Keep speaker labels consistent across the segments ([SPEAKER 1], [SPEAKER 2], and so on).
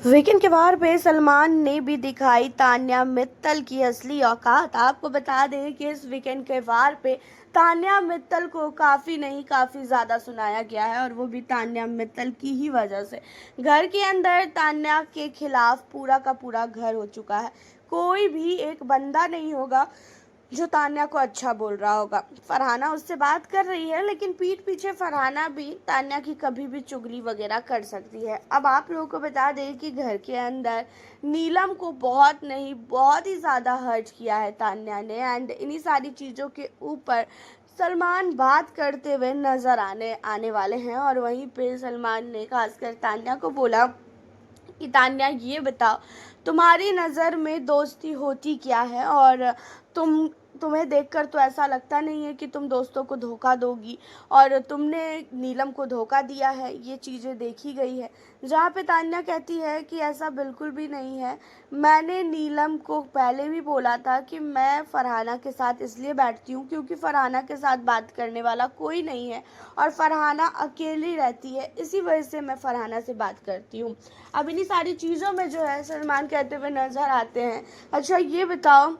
[SPEAKER 1] Weekend के वार पे सलमान ने भी दिखाई तान्या मित्तल की असली औकात। आपको बता दें कि इस वीकेंड के वार पे तान्या मित्तल को काफ़ी ज़्यादा सुनाया गया है और वो भी तान्या मित्तल की ही वजह से। घर के अंदर तान्या के खिलाफ पूरा का पूरा घर हो चुका है। कोई भी एक बंदा नहीं होगा जो तान्या को अच्छा बोल रहा होगा। फरहाना उससे बात कर रही है, लेकिन पीठ पीछे फरहाना भी तान्या की कभी भी चुगली वगैरह कर सकती है। अब आप लोगों को बता दें कि घर के अंदर नीलम को बहुत ही ज़्यादा हर्ट किया है तान्या ने। एंड इन्हीं सारी चीज़ों के ऊपर सलमान बात करते हुए नज़र आने वाले हैं। और वहीं पे सलमान ने खासकर तान्या को बोला कि तान्या, ये बताओ तुम्हारी नज़र में दोस्ती होती क्या है, और तुम्हें देखकर तो ऐसा लगता नहीं है कि तुम दोस्तों को धोखा दोगी, और तुमने नीलम को धोखा दिया है। ये चीज़ें देखी गई है। जहाँ पे तान्या कहती है कि ऐसा बिल्कुल भी नहीं है। मैंने नीलम को पहले भी बोला था कि मैं फरहाना के साथ इसलिए बैठती हूँ क्योंकि फरहाना के साथ बात करने वाला कोई नहीं है और फरहाना अकेली रहती है, इसी वजह से मैं फरहाना से बात करती हूँ। अब इन्हीं सारी चीज़ों में जो है सलमान कहते हुए नज़र आते हैं, अच्छा ये बताओ,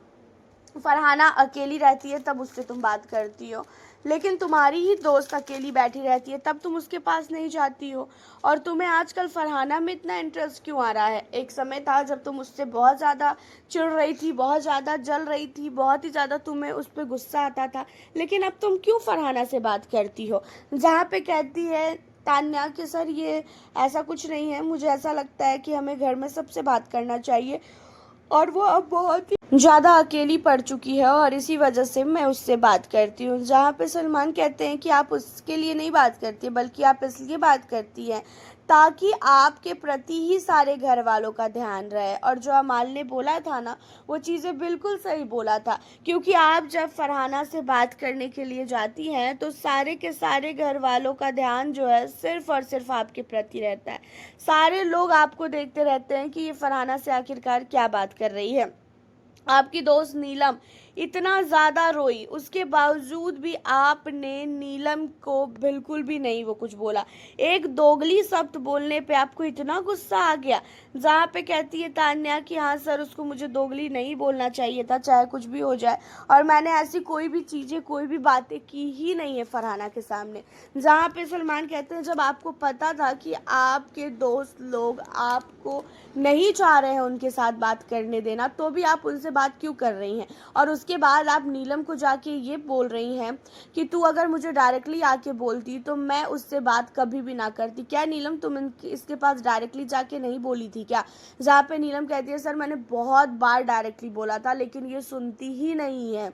[SPEAKER 1] फरहाना अकेली रहती है तब उससे तुम बात करती हो, लेकिन तुम्हारी ही दोस्त अकेली बैठी रहती है तब तुम उसके पास नहीं जाती हो। और तुम्हें आजकल फरहाना में इतना इंटरेस्ट क्यों आ रहा है? एक समय था जब तुम उससे बहुत ज़्यादा चिढ़ रही थी, बहुत ज़्यादा जल रही थी, बहुत ही ज़्यादा तुम्हें उस पर गुस्सा आता था, लेकिन अब तुम क्यों फरहाना से बात करती हो? जहाँ पे कहती है तान्या कि सर ये ऐसा कुछ नहीं है, मुझे ऐसा लगता है कि हमें घर में सबसे बात करना चाहिए और वो अब बहुत ही ज़्यादा अकेली पड़ चुकी है और इसी वजह से मैं उससे बात करती हूँ। जहाँ पे सलमान कहते हैं कि आप उसके लिए नहीं बात करती बल्कि आप इसलिए बात करती हैं ताकि आपके प्रति ही सारे घर वालों का ध्यान रहे। और जो अमाल ने बोला था ना, वो चीज़ें बिल्कुल सही बोला था, क्योंकि आप जब फरहाना से बात करने के लिए जाती हैं तो सारे के सारे घर वालों का ध्यान जो है सिर्फ और सिर्फ आपके प्रति रहता है। सारे लोग आपको देखते रहते हैं कि ये फरहाना से आखिरकार क्या बात कर रही है। आपकी दोस्त नीलम इतना ज़्यादा रोई, उसके बावजूद भी आपने नीलम को बिल्कुल भी नहीं वो कुछ बोला। एक दोगली शब्द बोलने पे आपको इतना गुस्सा आ गया। जहाँ पे कहती है तान्या कि हाँ सर, उसको मुझे दोगली नहीं बोलना चाहिए था, चाहे कुछ भी हो जाए, और मैंने ऐसी कोई भी चीज़ें, कोई भी बातें की ही नहीं है फरहाना के सामने। जहाँ पे सलमान कहते हैं जब आपको पता था कि आपके दोस्त लोग आपको नहीं चाह रहे हैं उनके साथ बात करने देना, तो भी आप उनसे बात क्यों कर रही हैं? और उसके बाद आप नीलम को जाके ये बोल रही हैं कि तू अगर मुझे डायरेक्टली आके बोलती तो मैं उससे बात कभी भी ना करती। क्या नीलम तुम इसके पास डायरेक्टली जाके नहीं बोली थी क्या? जहाँ पे नीलम कहती है सर मैंने बहुत बार डायरेक्टली बोला था लेकिन ये सुनती ही नहीं है।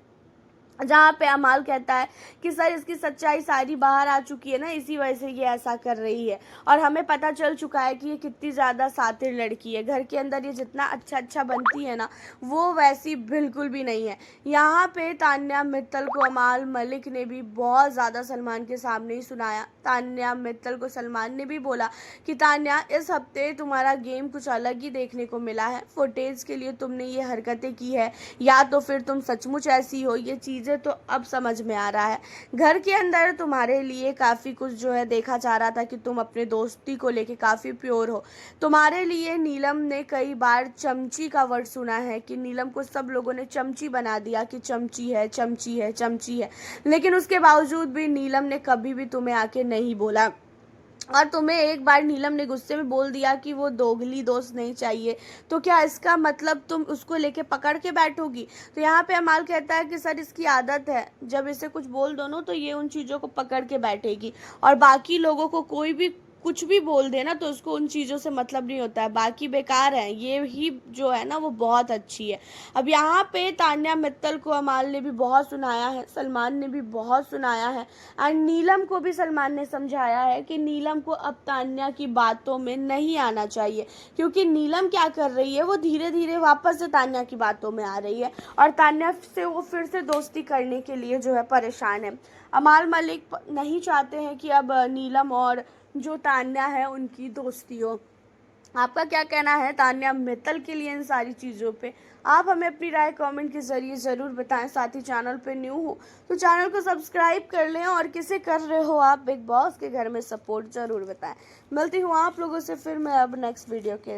[SPEAKER 1] जहाँ पे अमाल कहता है कि सर इसकी सच्चाई सारी बाहर आ चुकी है ना, इसी वजह से ये ऐसा कर रही है, और हमें पता चल चुका है कि ये कितनी ज़्यादा शातिर लड़की है। घर के अंदर ये जितना अच्छा बनती है ना, वो वैसी बिल्कुल भी नहीं है। यहाँ पे तान्या मित्तल को अमाल मलिक ने भी बहुत ज़्यादा सलमान के सामने ही सुनाया। तान्या मित्तल को सलमान ने भी बोला कि तान्या, इस हफ्ते तुम्हारा गेम कुछ अलग ही देखने को मिला है। फुटेज के लिए तुमने ये हरकतें की है, या तो फिर तुम सचमुच ऐसी हो, ये चीज़ें तो अब समझ में आ रहा है। घर के अंदर तुम्हारे लिए काफ़ी कुछ जो है देखा जा रहा था कि तुम अपने दोस्ती को लेके काफ़ी प्योर हो। तुम्हारे लिए नीलम ने कई बार चमची का वर्ड सुना है कि नीलम को सब लोगों ने चमची बना दिया कि चमची है, चमची है, चमची है, लेकिन उसके बावजूद भी नीलम ने कभी भी तुम्हें आके नहीं बोला। और तुम्हें एक बार नीलम ने गुस्से में बोल दिया कि वो दोगली दोस्त नहीं चाहिए, तो क्या इसका मतलब तुम उसको लेके पकड़ के बैठोगी? तो यहाँ पे अमाल कहता है कि सर इसकी आदत है, जब इसे कुछ बोल दो ना तो ये उन चीज़ों को पकड़ के बैठेगी, और बाकी लोगों को कोई भी कुछ भी बोल देना तो उसको उन चीज़ों से मतलब नहीं होता है, बाकी बेकार है, ये ही जो है ना वो बहुत अच्छी है। अब यहाँ पे तान्या मित्तल को अमाल ने भी बहुत सुनाया है, सलमान ने भी बहुत सुनाया है, एंड नीलम को भी सलमान ने समझाया है कि नीलम को अब तान्या की बातों में नहीं आना चाहिए, क्योंकि नीलम क्या कर रही है, वो धीरे धीरे वापस से तान्या की बातों में आ रही है और तान्या से वो फिर से दोस्ती करने के लिए जो है परेशान है। अमाल मलिक नहीं चाहते हैं कि अब नीलम और जो तान्या है उनकी दोस्ती हो। आपका क्या कहना है तान्या मित्तल के लिए इन सारी चीज़ों पे? आप हमें अपनी राय कमेंट के ज़रिए ज़रूर बताएं। साथ ही चैनल पे न्यू हो तो चैनल को सब्सक्राइब कर लें, और किसे कर रहे हो आप बिग बॉस के घर में सपोर्ट ज़रूर बताएं। मिलती हूँ आप लोगों से फिर मैं अब नेक्स्ट वीडियो के